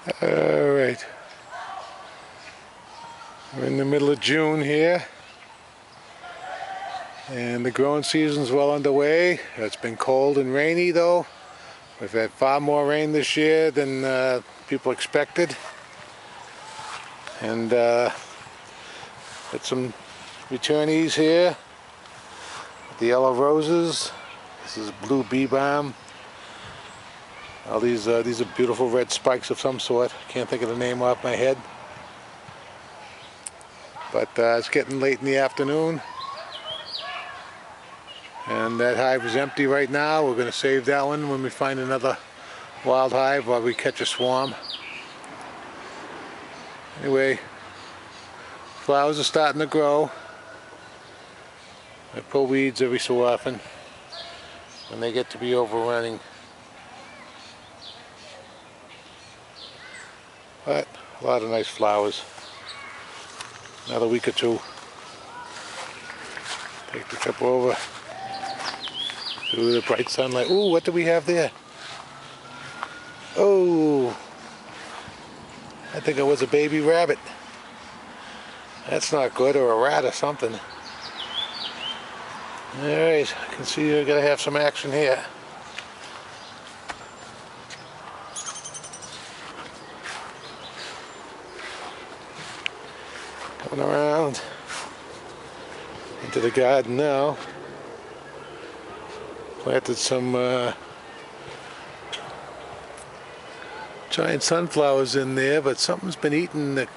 Alright, we're in the middle of June here, and the growing season's well underway. It's been cold and rainy though. We've had far more rain this year than people expected, and got some returnees here. The yellow roses. This is blue bee balm. All these are beautiful red spikes of some sort. Can't think of the name off my head. But it's getting late in the afternoon, and that hive is empty right now. We're going to save that one when we find another wild hive while we catch a swarm. Anyway, flowers are starting to grow. I pull weeds every so often when they get to be overrunning. But a lot of nice flowers. Another week or two. Take the trip over through the bright sunlight. Ooh, what do we have there? Oh, I think it was a baby rabbit. That's not good, or a rat or something. Alright, I can see you're going to have some action here. Coming around into the garden now. Planted some giant sunflowers in there, but something's been eating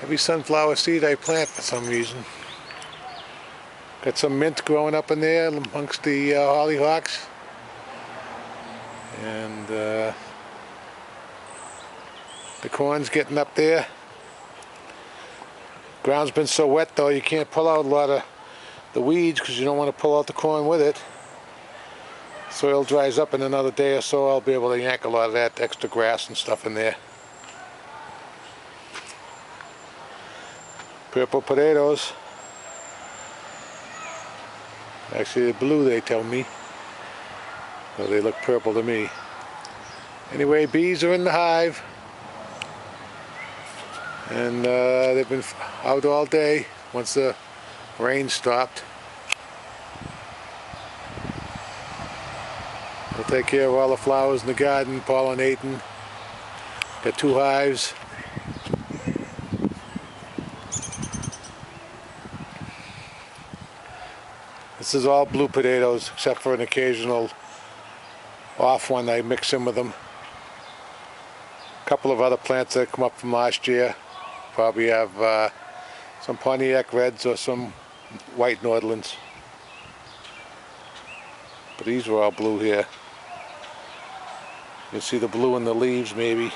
every sunflower seed I plant for some reason. Got some mint growing up in there amongst the hollyhocks, and the corn's getting up there. Ground's been so wet though, you can't pull out a lot of the weeds because you don't want to pull out the corn with it. Soil dries up in another day or so, I'll be able to yank a lot of that extra grass and stuff in there. Purple potatoes. Actually they're blue, they tell me. So they look purple to me. Anyway, bees are in the hive. And they've been out all day once the rain stopped. We'll take care of all the flowers in the garden, pollinating. Got 2 hives. This is all blue potatoes, except for an occasional off one I mix in with them. A couple of other plants that come up from last year. Probably have some Pontiac Reds or some white Nordlands. But these were all blue here. You can see the blue in the leaves maybe.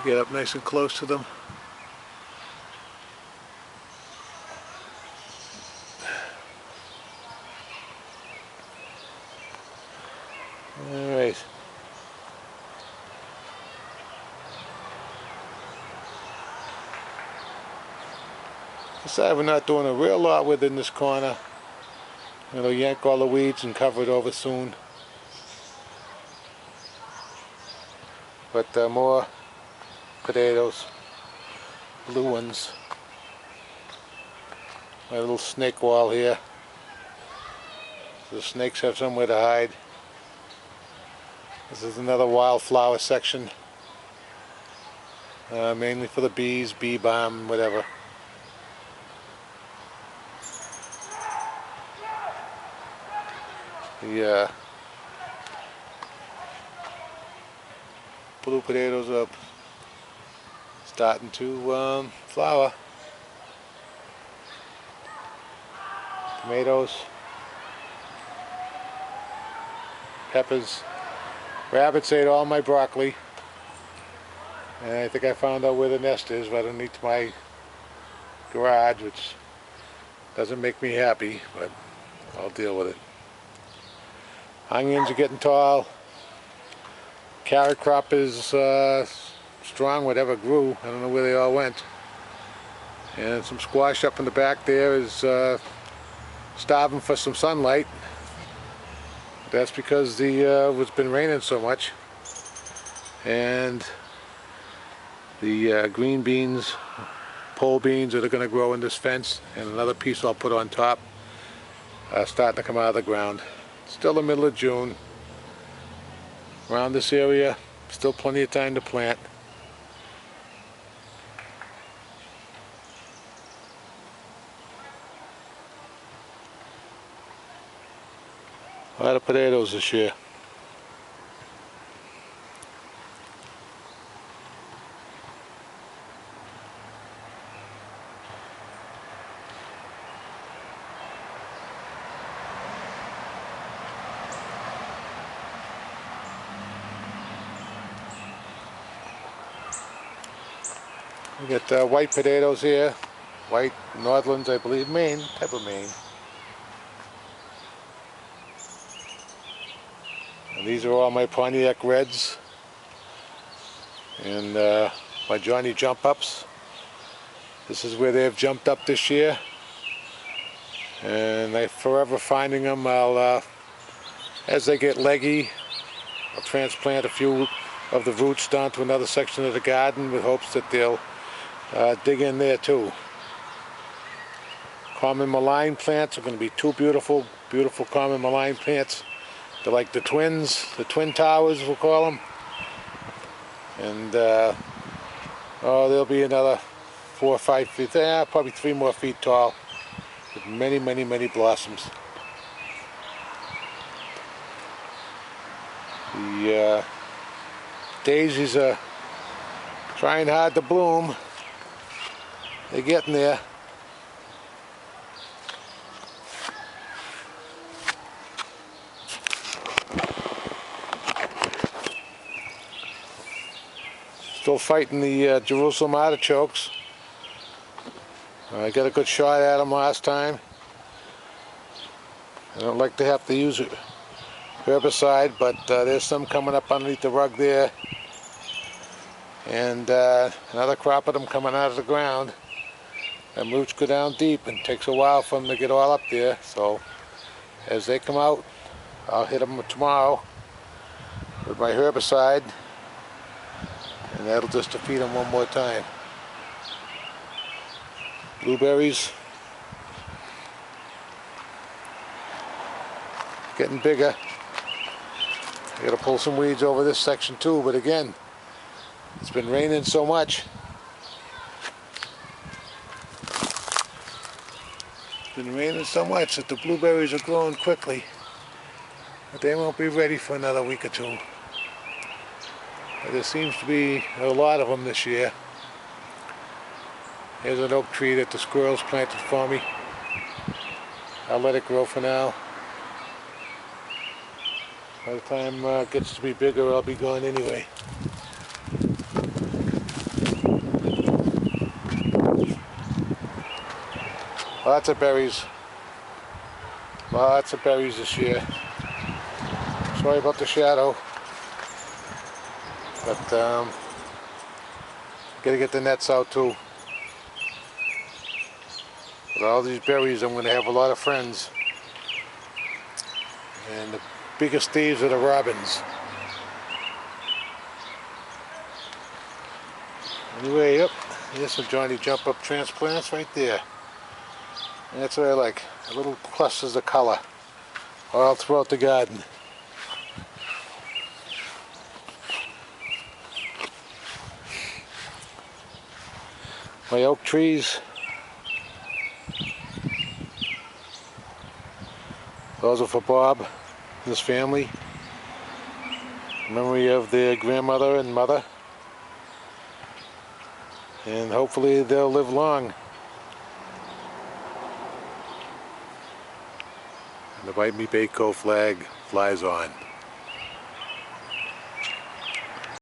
Get up nice and close to them. Alright. Decided we're not doing a real lot within this corner. I'm going to yank all the weeds and cover it over soon. But more potatoes, blue ones. My little snake wall here. So the snakes have somewhere to hide. This is another wildflower section. Mainly for the bees, bee balm, whatever. The blue potatoes are starting to flower. Tomatoes, peppers. Rabbits ate all my broccoli, and I think I found out where the nest is right underneath my garage, which doesn't make me happy, but I'll deal with it. Onions are getting tall. Carrot crop is strong, whatever grew. I don't know where they all went. And some squash up in the back there is starving for some sunlight. That's because it's been raining so much. and the green beans, pole beans that are going to grow in this fence, and another piece I'll put on top, starting to come out of the ground. Still the middle of June. Around this area, still plenty of time to plant. A lot of potatoes this year. We got white potatoes here, white Nordlands, I believe, Maine, type of Maine. And these are all my Pontiac Reds and my Johnny Jump Ups. This is where they've jumped up this year, and I'm forever finding them. I'll, as they get leggy, I'll transplant a few of the roots down to another section of the garden with hopes that they'll dig in there too. Common Malign plants are going to be two beautiful, beautiful Common Malign plants. They're like the twins, the twin towers we'll call them. And oh, there'll be another 4 or 5 feet, probably 3 more feet tall, with many, many, many blossoms. The daisies are trying hard to bloom. They're getting there. Still fighting the Jerusalem artichokes. I got a good shot at them last time. I don't like to have to use herbicide, but there's some coming up underneath the rug there. And another crop of them coming out of the ground. Them roots go down deep and it takes a while for them to get all up there. So as they come out, I'll hit them tomorrow with my herbicide, and that'll just defeat them one more time. Blueberries, getting bigger. I gotta pull some weeds over this section too, but again, it's been raining so much. It's been raining so much that the blueberries are growing quickly, but they won't be ready for another week or two. But there seems to be a lot of them this year. Here's an oak tree that the squirrels planted for me. I'll let it grow for now. By the time it gets to be bigger, I'll be gone anyway. Lots of berries. Lots of berries this year. Sorry about the shadow. But gotta get the nets out too. With all these berries, I'm going to have a lot of friends. And the biggest thieves are the robins. Anyway, yep, here's some Johnny Jump Up transplants right there. And that's what I like, little clusters of color all throughout the garden. My oak trees, those are for Bob and his family, in memory of their grandmother and mother, and hopefully they'll live long. And the Bite Me Baco flag flies on.